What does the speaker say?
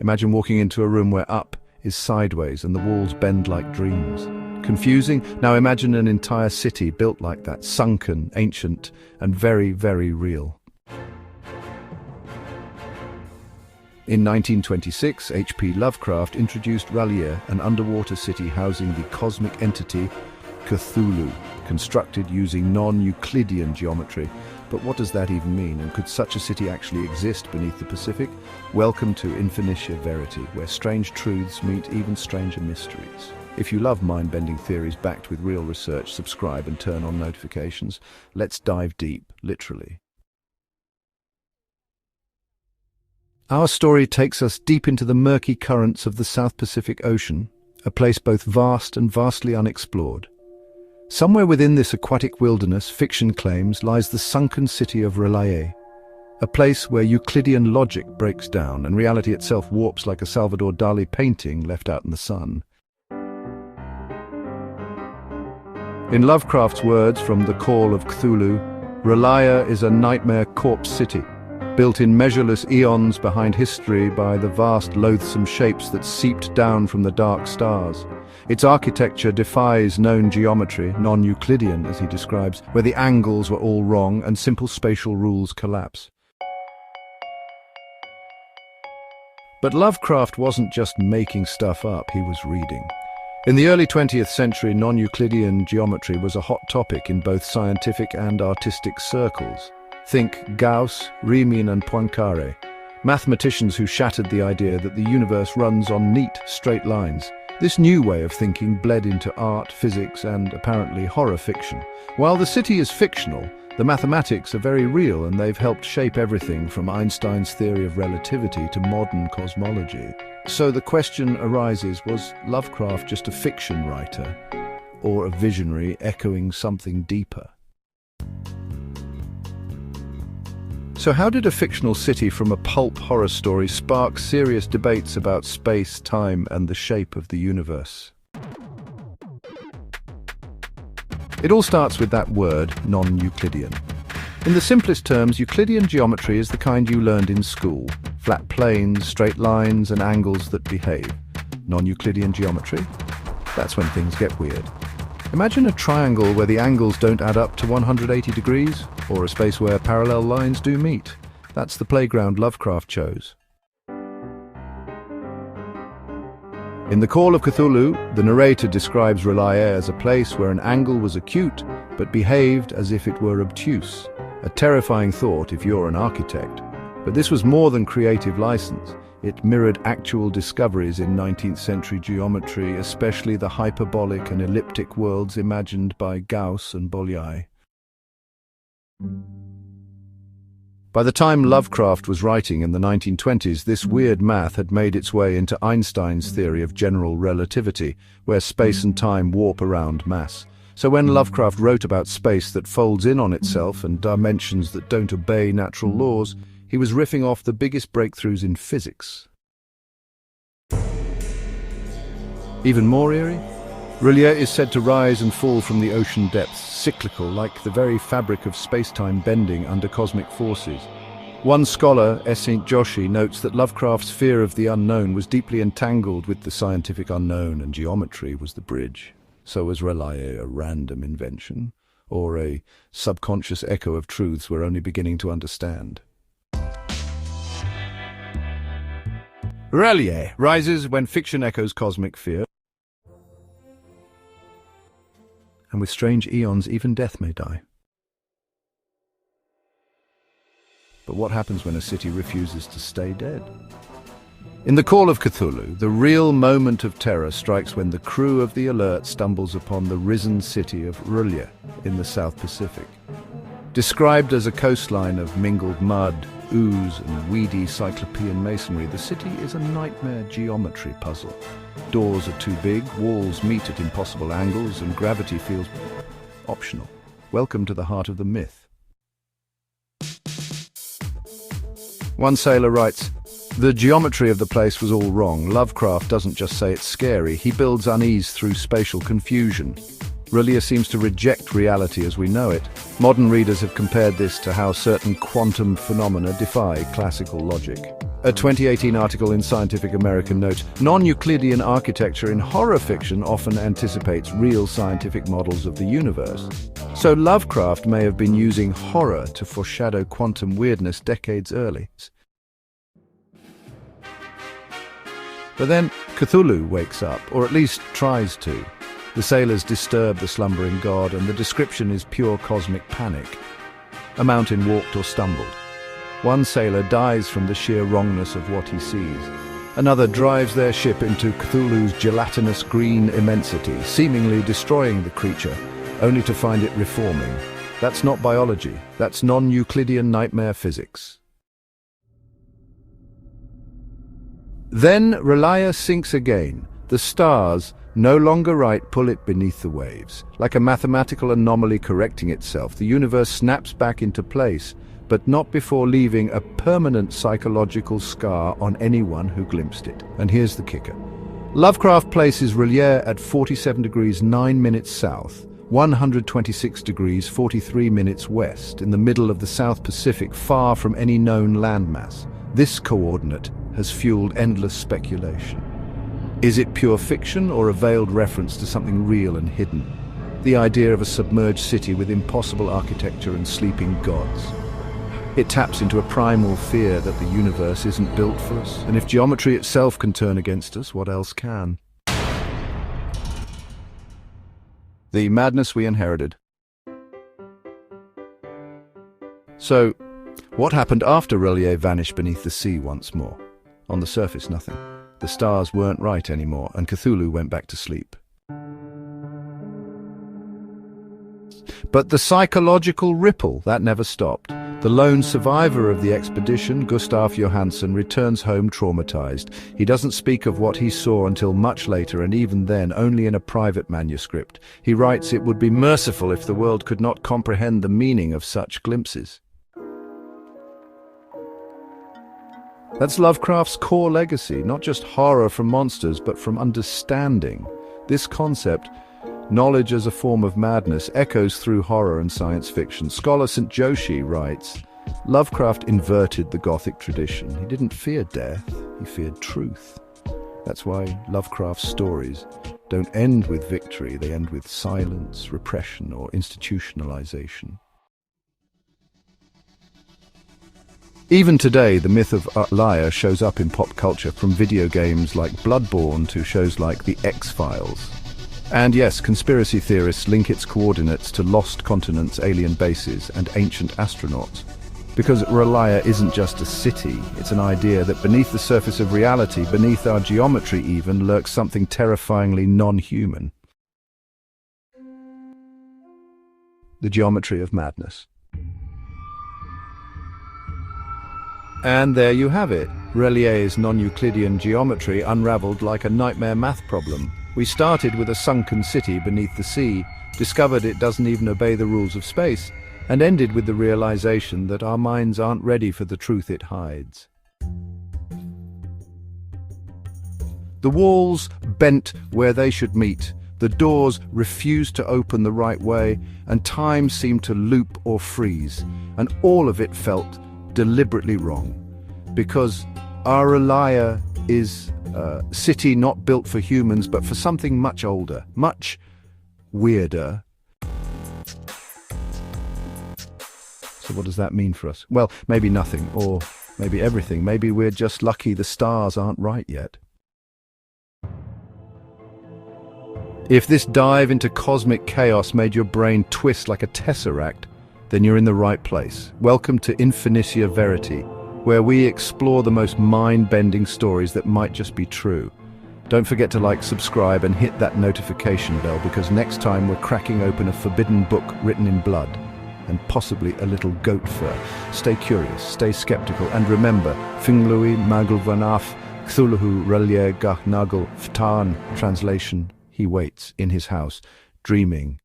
Imagine walking into a room where up is sideways and the walls bend like dreams. Confusing? Now imagine an entire city built like that, sunken, ancient, and very, very real. In 1926, H.P. Lovecraft introduced R'lyeh, an underwater city housing the cosmic entity Cthulhu, constructed using non-Euclidean geometry. But what does that even mean, and could such a city actually exist beneath the Pacific? Welcome to Infinitia Verity, where strange truths meet even stranger mysteries. If you love mind-bending theories backed with real research, subscribe and turn on notifications. Let's dive deep, literally. Our story takes us deep into the murky currents of the South Pacific Ocean, a place both vast and vastly unexplored. Somewhere within this aquatic wilderness, fiction claims, lies the sunken city of R'lyeh, a place where Euclidean logic breaks down and reality itself warps like a Salvador Dali painting left out in the sun. In Lovecraft's words from The Call of Cthulhu, R'lyeh is a nightmare corpse city, built in measureless eons behind history by the vast loathsome shapes that seeped down from the dark stars. Its architecture defies known geometry, non-Euclidean as he describes, where the angles were all wrong and simple spatial rules collapse. But Lovecraft wasn't just making stuff up, he was reading. In the early 20th century, non-Euclidean geometry was a hot topic in both scientific and artistic circles. Think Gauss, Riemann and Poincaré, mathematicians who shattered the idea that the universe runs on neat, straight lines. This new way of thinking bled into art, physics and, apparently, horror fiction. While the city is fictional, the mathematics are very real, and they've helped shape everything from Einstein's theory of relativity to modern cosmology. So the question arises, was Lovecraft just a fiction writer, or a visionary echoing something deeper? So how did a fictional city from a pulp horror story spark serious debates about space, time, and the shape of the universe? It all starts with that word, non-Euclidean. In the simplest terms, Euclidean geometry is the kind you learned in school. Flat planes, straight lines, and angles that behave. Non-Euclidean geometry? That's when things get weird. Imagine a triangle where the angles don't add up to 180 degrees, or a space where parallel lines do meet. That's the playground Lovecraft chose. In The Call of Cthulhu, the narrator describes R'lyeh as a place where an angle was acute, but behaved as if it were obtuse. A terrifying thought if you're an architect. But this was more than creative license. It mirrored actual discoveries in 19th century geometry, especially the hyperbolic and elliptic worlds imagined by Gauss and Bolyai. By the time Lovecraft was writing in the 1920s, this weird math had made its way into Einstein's theory of general relativity, where space and time warp around mass. So when Lovecraft wrote about space that folds in on itself and dimensions that don't obey natural laws, he was riffing off the biggest breakthroughs in physics. Even more eerie? R'lyeh is said to rise and fall from the ocean depths, cyclical, like the very fabric of space-time bending under cosmic forces. One scholar, S. St. Joshi, notes that Lovecraft's fear of the unknown was deeply entangled with the scientific unknown, and geometry was the bridge. So was R'lyeh a random invention, or a subconscious echo of truths we're only beginning to understand? R'lyeh rises when fiction echoes cosmic fear. And with strange eons, even death may die. But what happens when a city refuses to stay dead? In The Call of Cthulhu, the real moment of terror strikes when the crew of the Alert stumbles upon the risen city of R'lyeh in the South Pacific. Described as a coastline of mingled mud, ooze and weedy cyclopean masonry, the city is a nightmare geometry puzzle. Doors are too big, walls meet at impossible angles, and gravity feels optional. Welcome to the heart of the myth. One sailor writes, "The geometry of the place was all wrong. Lovecraft doesn't just say it's scary, he builds unease through spatial confusion. R'lyeh seems to reject reality as we know it. Modern readers have compared this to how certain quantum phenomena defy classical logic. A 2018 article in Scientific American notes, non-Euclidean architecture in horror fiction often anticipates real scientific models of the universe. So Lovecraft may have been using horror to foreshadow quantum weirdness decades early. But then Cthulhu wakes up, or at least tries to. The sailors disturb the slumbering god, and the description is pure cosmic panic. A mountain walked or stumbled. One sailor dies from the sheer wrongness of what he sees. Another drives their ship into Cthulhu's gelatinous green immensity, seemingly destroying the creature, only to find it reforming. That's not biology, that's non-Euclidean nightmare physics. Then Relia sinks again. The stars, no longer right, pull it beneath the waves. Like a mathematical anomaly correcting itself, the universe snaps back into place, but not before leaving a permanent psychological scar on anyone who glimpsed it. And here's the kicker. Lovecraft places Relia at 47 degrees 9 minutes south, 126 degrees 43 minutes west, in the middle of the South Pacific, far from any known landmass. This coordinate has fueled endless speculation. Is it pure fiction or a veiled reference to something real and hidden? The idea of a submerged city with impossible architecture and sleeping gods. It taps into a primal fear that the universe isn't built for us, and if geometry itself can turn against us, what else can? The madness we inherited. So, what happened after Relia vanished beneath the sea once more? On the surface, nothing. The stars weren't right anymore, and Cthulhu went back to sleep. But the psychological ripple, that never stopped. The lone survivor of the expedition, Gustav Johansson, returns home traumatized. He doesn't speak of what he saw until much later, and even then only in a private manuscript. He writes it would be merciful if the world could not comprehend the meaning of such glimpses. That's Lovecraft's core legacy, not just horror from monsters, but from understanding. This concept, knowledge as a form of madness, echoes through horror and science fiction. Scholar St. Joshi writes, Lovecraft inverted the Gothic tradition. He didn't fear death, he feared truth. That's why Lovecraft's stories don't end with victory, they end with silence, repression, or institutionalization. Even today, the myth of Relia shows up in pop culture, from video games like Bloodborne to shows like The X-Files. And yes, conspiracy theorists link its coordinates to lost continents, alien bases, and ancient astronauts. Because Relia isn't just a city, it's an idea that beneath the surface of reality, beneath our geometry even, lurks something terrifyingly non-human. The geometry of madness. And there you have it, Relia's non-Euclidean geometry unraveled like a nightmare math problem. We started with a sunken city beneath the sea, discovered it doesn't even obey the rules of space, and ended with the realization that our minds aren't ready for the truth it hides. The walls bent where they should meet, the doors refused to open the right way, and time seemed to loop or freeze, and all of it felt deliberately wrong, because our Relia is a city not built for humans but for something much older, much weirder. So what does that mean for us? Well, maybe nothing, or maybe everything. Maybe we're just lucky the stars aren't right yet. If this dive into cosmic chaos made your brain twist like a tesseract, then you're in the right place. Welcome to Infinitia Verity, where we explore the most mind-bending stories that might just be true. Don't forget to like, subscribe, and hit that notification bell, because next time we're cracking open a forbidden book written in blood, and possibly a little goat fur. Stay curious, stay skeptical, and remember, Finglui Magelvanaf Cthulhu Relia Gah Nagel Ftan. Translation, he waits in his house, dreaming